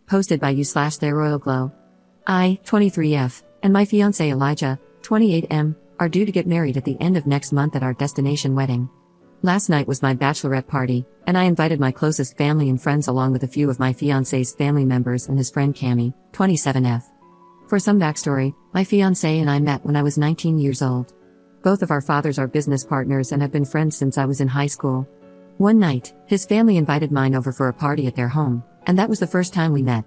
posted by you/their royal glow. I, 23F, and my fiancé Elijah, 28M, are due to get married at the end of next month at our destination wedding. Last night was my bachelorette party, and I invited my closest family and friends along with a few of my fiancé's family members and his friend Cammie, 27F. For some backstory, my fiancé and I met when I was 19 years old. Both of our fathers are business partners and have been friends since I was in high school. One night, his family invited mine over for a party at their home, and that was the first time we met.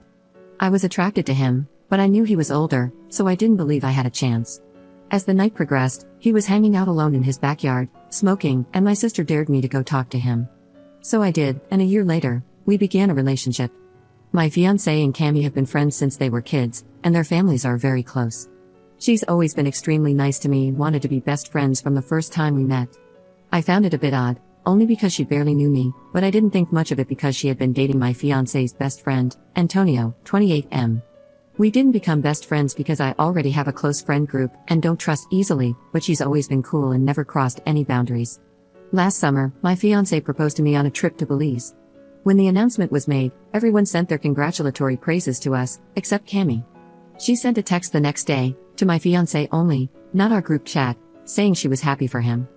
I was attracted to him, but I knew he was older, so I didn't believe I had a chance. As the night progressed, he was hanging out alone in his backyard, smoking, and my sister dared me to go talk to him. So I did, and a year later, we began a relationship. My fiancé and Cammie have been friends since they were kids, and their families are very close. She's always been extremely nice to me and wanted to be best friends from the first time we met. I found it a bit odd, only because she barely knew me, but I didn't think much of it because she had been dating my fiancé's best friend, Antonio, 28M. We didn't become best friends because I already have a close friend group and don't trust easily, but she's always been cool and never crossed any boundaries. Last summer, my fiancé proposed to me on a trip to Belize. When the announcement was made, everyone sent their congratulatory praises to us, except Cammie. She sent a text the next day, to my fiancé only, not our group chat, saying she was happy for him.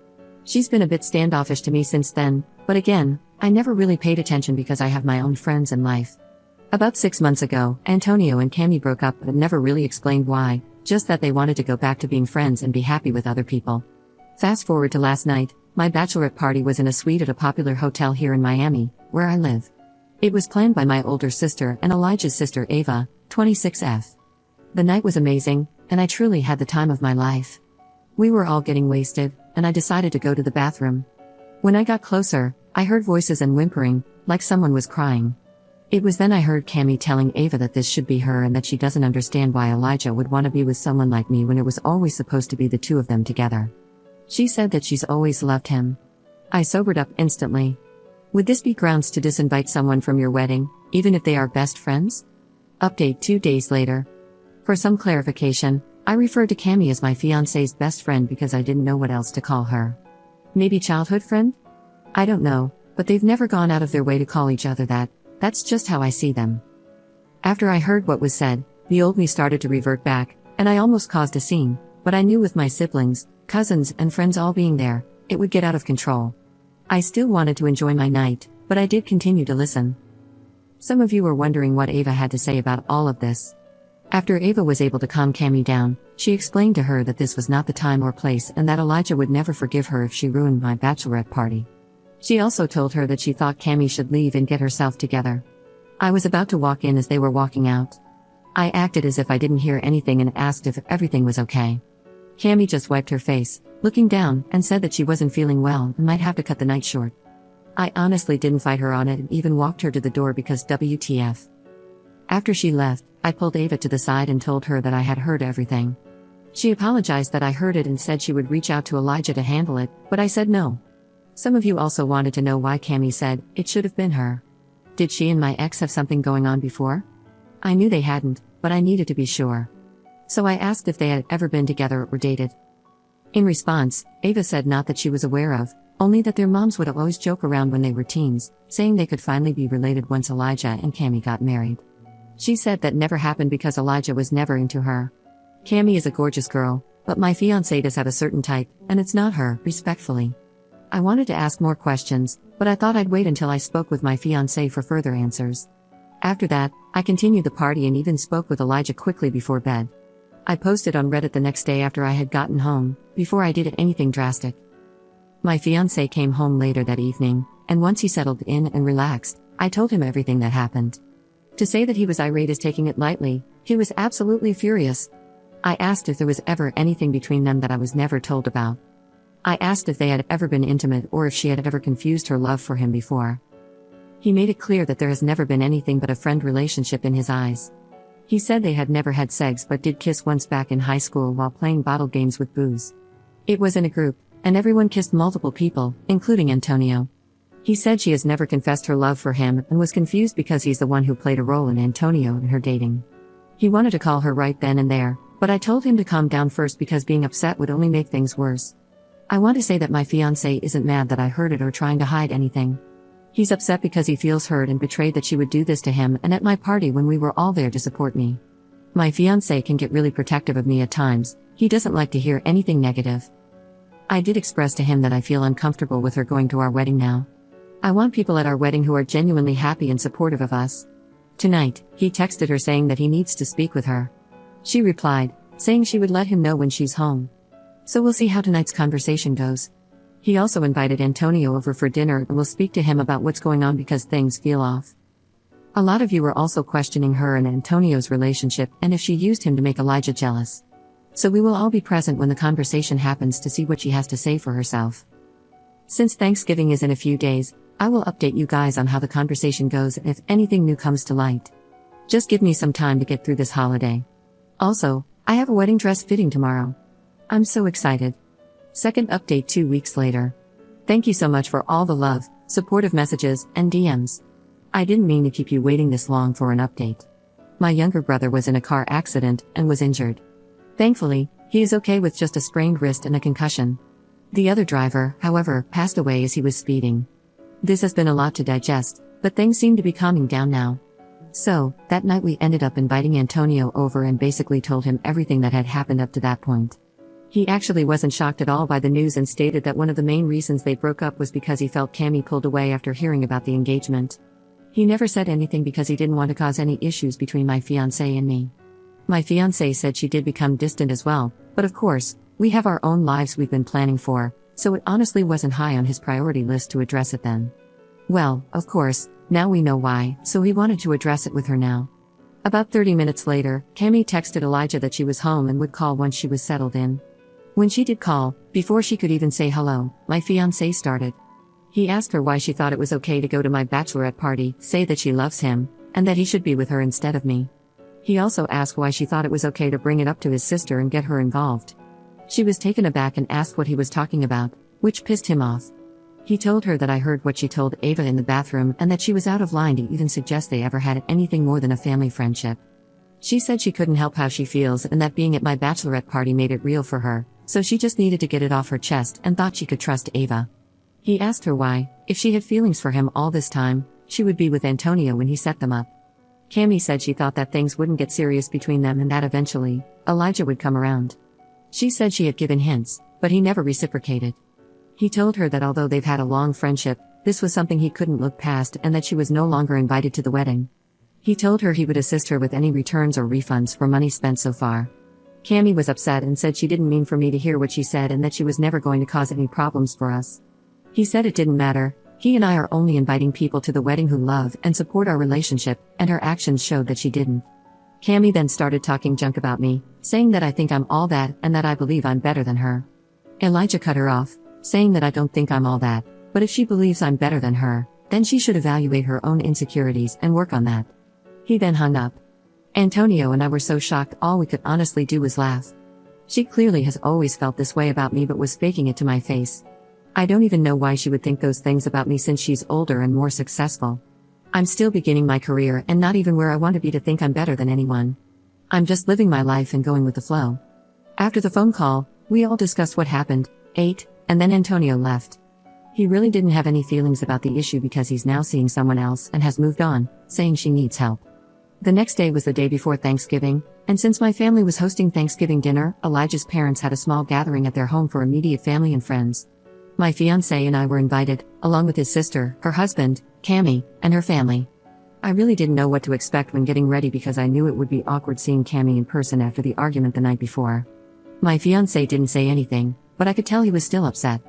She's been a bit standoffish to me since then, but again, I never really paid attention because I have my own friends and life. About 6 months ago, Antonio and Cammie broke up but never really explained why, just that they wanted to go back to being friends and be happy with other people. Fast forward to last night, my bachelorette party was in a suite at a popular hotel here in Miami, where I live. It was planned by my older sister and Elijah's sister Ava, 26F. The night was amazing, and I truly had the time of my life. We were all getting wasted, and I decided to go to the bathroom. When I got closer, I heard voices and whimpering, like someone was crying. It was then I heard Cammie telling Ava that this should be her and that she doesn't understand why Elijah would want to be with someone like me when it was always supposed to be the two of them together. She said that she's always loved him. I sobered up instantly. Would this be grounds to disinvite someone from your wedding, even if they are best friends? Update 2 days later. For some clarification, I referred to Cammie as my fiancé's best friend because I didn't know what else to call her. Maybe childhood friend? I don't know, but they've never gone out of their way to call each other that. That's just how I see them. After I heard what was said, the old me started to revert back, and I almost caused a scene, but I knew with my siblings, cousins, and friends all being there, it would get out of control. I still wanted to enjoy my night, but I did continue to listen. Some of you were wondering what Ava had to say about all of this. After Ava was able to calm Cammie down, she explained to her that this was not the time or place and that Elijah would never forgive her if she ruined my bachelorette party. She also told her that she thought Cammie should leave and get herself together. I was about to walk in as they were walking out. I acted as if I didn't hear anything and asked if everything was okay. Cammie just wiped her face, looking down, and said that she wasn't feeling well and might have to cut the night short. I honestly didn't fight her on it and even walked her to the door because WTF. After she left, I pulled Ava to the side and told her that I had heard everything. She apologized that I heard it and said she would reach out to Elijah to handle it, but I said no. Some of you also wanted to know why Cammie said it should have been her. Did she and my ex have something going on before? I knew they hadn't, but I needed to be sure. So I asked if they had ever been together or dated. In response, Ava said not that she was aware of, only that their moms would always joke around when they were teens, saying they could finally be related once Elijah and Cammie got married. She said that never happened because Elijah was never into her. Cammie is a gorgeous girl, but my fiancé does have a certain type, and it's not her, respectfully. I wanted to ask more questions, but I thought I'd wait until I spoke with my fiancé for further answers. After that, I continued the party and even spoke with Elijah quickly before bed. I posted on Reddit the next day after I had gotten home, before I did anything drastic. My fiancé came home later that evening, and once he settled in and relaxed, I told him everything that happened. To say that he was irate is taking it lightly, he was absolutely furious. I asked if there was ever anything between them that I was never told about. I asked if they had ever been intimate or if she had ever confused her love for him before. He made it clear that there has never been anything but a friend relationship in his eyes. He said they had never had sex but did kiss once back in high school while playing bottle games with booze. It was in a group, and everyone kissed multiple people, including Antonio. He said she has never confessed her love for him and was confused because he's the one who played a role in Antonio and her dating. He wanted to call her right then and there, but I told him to calm down first because being upset would only make things worse. I want to say that my fiancé isn't mad that I heard it or trying to hide anything. He's upset because he feels hurt and betrayed that she would do this to him and at my party when we were all there to support me. My fiancé can get really protective of me at times. He doesn't like to hear anything negative. I did express to him that I feel uncomfortable with her going to our wedding now. I want people at our wedding who are genuinely happy and supportive of us. Tonight, he texted her saying that he needs to speak with her. She replied, saying she would let him know when she's home. So we'll see how tonight's conversation goes. He also invited Antonio over for dinner and will speak to him about what's going on because things feel off. A lot of you are also questioning her and Antonio's relationship and if she used him to make Elijah jealous. So we will all be present when the conversation happens to see what she has to say for herself. Since Thanksgiving is in a few days, I will update you guys on how the conversation goes and if anything new comes to light. Just give me some time to get through this holiday. Also, I have a wedding dress fitting tomorrow. I'm so excited. Second update 2 weeks later. Thank you so much for all the love, supportive messages, and DMs. I didn't mean to keep you waiting this long for an update. My younger brother was in a car accident and was injured. Thankfully, he is okay with just a sprained wrist and a concussion. The other driver, however, passed away as he was speeding. This has been a lot to digest, but things seem to be calming down now. So, that night we ended up inviting Antonio over and basically told him everything that had happened up to that point. He actually wasn't shocked at all by the news and stated that one of the main reasons they broke up was because he felt Cammy pulled away after hearing about the engagement. He never said anything because he didn't want to cause any issues between my fiancé and me. My fiancé said she did become distant as well, but of course, we have our own lives we've been planning for, so it honestly wasn't high on his priority list to address it then. Well, of course, now we know why, so he wanted to address it with her now. About 30 minutes later, Cammy texted Elijah that she was home and would call once she was settled in. When she did call, before she could even say hello, my fiancé started. He asked her why she thought it was okay to go to my bachelorette party, say that she loves him, and that he should be with her instead of me. He also asked why she thought it was okay to bring it up to his sister and get her involved. She was taken aback and asked what he was talking about, which pissed him off. He told her that I heard what she told Ava in the bathroom and that she was out of line to even suggest they ever had anything more than a family friendship. She said she couldn't help how she feels and that being at my bachelorette party made it real for her, so she just needed to get it off her chest and thought she could trust Ava. He asked her why, if she had feelings for him all this time, she would be with Antonio when he set them up. Cammy said she thought that things wouldn't get serious between them and that eventually, Elijah would come around. She said she had given hints, but he never reciprocated. He told her that although they've had a long friendship, this was something he couldn't look past and that she was no longer invited to the wedding. He told her he would assist her with any returns or refunds for money spent so far. Cammy was upset and said she didn't mean for me to hear what she said and that she was never going to cause any problems for us. He said it didn't matter, he and I are only inviting people to the wedding who love and support our relationship, and her actions showed that she didn't. Cammy then started talking junk about me, saying that I think I'm all that and that I believe I'm better than her. Elijah cut her off, saying that I don't think I'm all that, but if she believes I'm better than her, then she should evaluate her own insecurities and work on that. He then hung up. Antonio and I were so shocked all we could honestly do was laugh. She clearly has always felt this way about me but was faking it to my face. I don't even know why she would think those things about me since she's older and more successful. I'm still beginning my career and not even where I want to be to think I'm better than anyone. I'm just living my life and going with the flow. After the phone call, we all discussed what happened, ate, and then Antonio left. He really didn't have any feelings about the issue because he's now seeing someone else and has moved on, saying she needs help. The next day was the day before Thanksgiving, and since my family was hosting Thanksgiving dinner, Elijah's parents had a small gathering at their home for immediate family and friends. My fiancé and I were invited, along with his sister, her husband, Cammy, and her family. I really didn't know what to expect when getting ready because I knew it would be awkward seeing Cammy in person after the argument the night before. My fiancé didn't say anything, but I could tell he was still upset.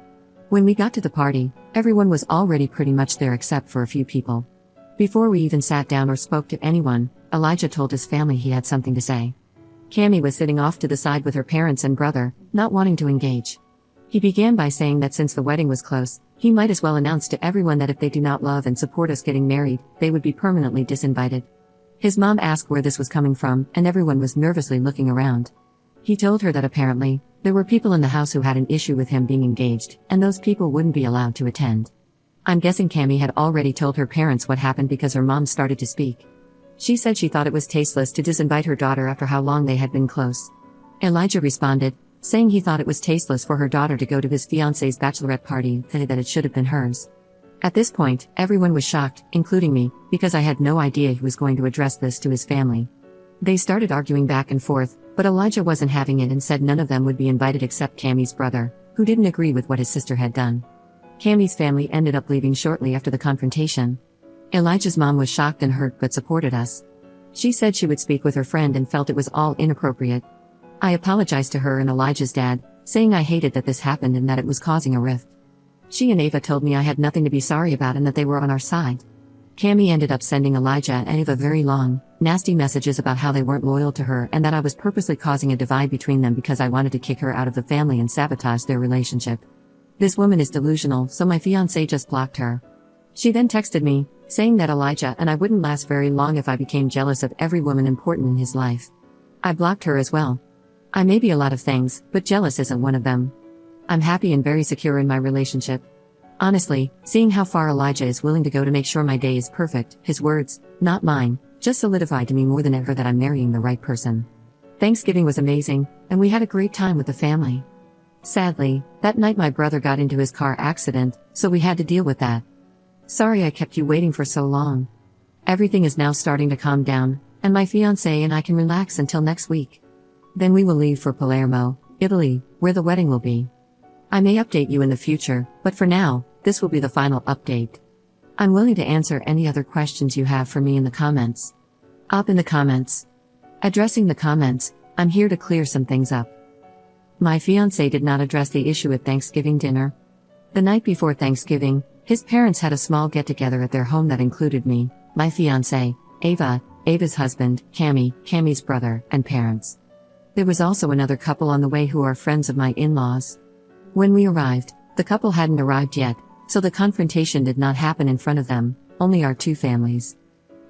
When we got to the party, everyone was already pretty much there except for a few people. Before we even sat down or spoke to anyone, Elijah told his family he had something to say. Cammy was sitting off to the side with her parents and brother, not wanting to engage. He began by saying that since the wedding was close, he might as well announce to everyone that if they do not love and support us getting married, they would be permanently disinvited. His mom asked where this was coming from, and everyone was nervously looking around. He told her that apparently, there were people in the house who had an issue with him being engaged, and those people wouldn't be allowed to attend. I'm guessing Cammy had already told her parents what happened because her mom started to speak. She said she thought it was tasteless to disinvite her daughter after how long they had been close. Elijah responded, saying he thought it was tasteless for her daughter to go to his fiancé's bachelorette party, that it should have been hers. At this point, everyone was shocked, including me, because I had no idea he was going to address this to his family. They started arguing back and forth, but Elijah wasn't having it and said none of them would be invited except Cammie's brother, who didn't agree with what his sister had done. Cammie's family ended up leaving shortly after the confrontation. Elijah's mom was shocked and hurt but supported us. She said she would speak with her friend and felt it was all inappropriate. I apologized to her and Elijah's dad, saying I hated that this happened and that it was causing a rift. She and Ava told me I had nothing to be sorry about and that they were on our side. Cammie ended up sending Elijah and Ava very long, nasty messages about how they weren't loyal to her and that I was purposely causing a divide between them because I wanted to kick her out of the family and sabotage their relationship. This woman is delusional, so my fiancé just blocked her. She then texted me, saying that Elijah and I wouldn't last very long if I became jealous of every woman important in his life. I blocked her as well. I may be a lot of things, but jealous isn't one of them. I'm happy and very secure in my relationship. Honestly, seeing how far Elijah is willing to go to make sure my day is perfect, his words, not mine, just solidified to me more than ever that I'm marrying the right person. Thanksgiving was amazing, and we had a great time with the family. Sadly, that night my brother got into his car accident, so we had to deal with that. Sorry I kept you waiting for so long. Everything is now starting to calm down, and my fiancé and I can relax until next week. Then we will leave for Palermo, Italy, where the wedding will be. I may update you in the future, but for now, this will be the final update. I'm willing to answer any other questions you have for me in the comments. Up in the comments. Addressing the comments, I'm here to clear some things up. My fiancé did not address the issue at Thanksgiving dinner. The night before Thanksgiving, his parents had a small get-together at their home that included me, my fiancé, Ava, Ava's husband, Cammie's brother, and parents. There was also another couple on the way who are friends of my in-laws. When we arrived, the couple hadn't arrived yet, so the confrontation did not happen in front of them, only our two families.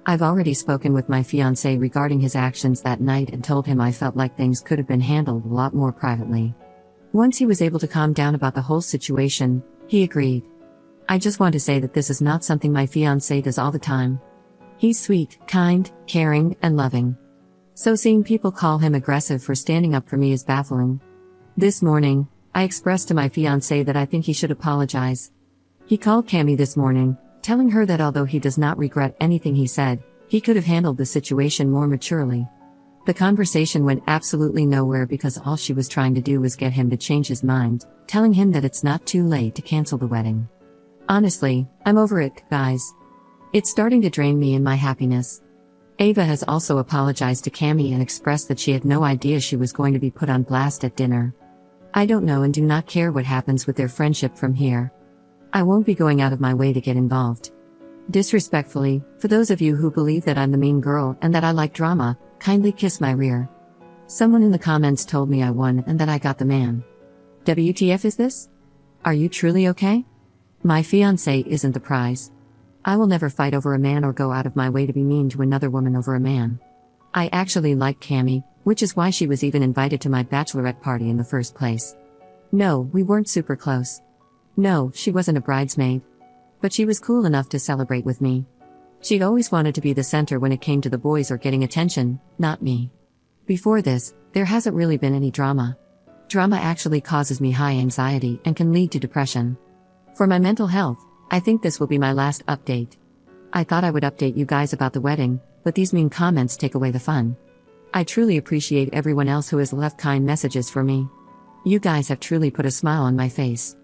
I've already spoken with my fiancé regarding his actions that night and told him I felt like things could have been handled a lot more privately. Once he was able to calm down about the whole situation, he agreed. I just want to say that this is not something my fiancé does all the time. He's sweet, kind, caring, and loving. So seeing people call him aggressive for standing up for me is baffling. This morning, I expressed to my fiancé that I think he should apologize. He called Cammie this morning, telling her that although he does not regret anything he said, he could have handled the situation more maturely. The conversation went absolutely nowhere because all she was trying to do was get him to change his mind, telling him that it's not too late to cancel the wedding. Honestly, I'm over it, guys. It's starting to drain me and my happiness. Ava has also apologized to Cammie and expressed that she had no idea she was going to be put on blast at dinner. I don't know and do not care what happens with their friendship from here. I won't be going out of my way to get involved. Disrespectfully, for those of you who believe that I'm the mean girl and that I like drama, kindly kiss my rear. Someone in the comments told me I won and that I got the man. WTF is this? Are you truly okay? My fiancé isn't the prize. I will never fight over a man or go out of my way to be mean to another woman over a man. I actually like Cammie, which is why she was even invited to my bachelorette party in the first place. No, we weren't super close. No, she wasn't a bridesmaid. But she was cool enough to celebrate with me. She'd always wanted to be the center when it came to the boys or getting attention, not me. Before this, there hasn't really been any drama. Drama actually causes me high anxiety and can lead to depression. For my mental health, I think this will be my last update. I thought I would update you guys about the wedding, but these mean comments take away the fun. I truly appreciate everyone else who has left kind messages for me. You guys have truly put a smile on my face.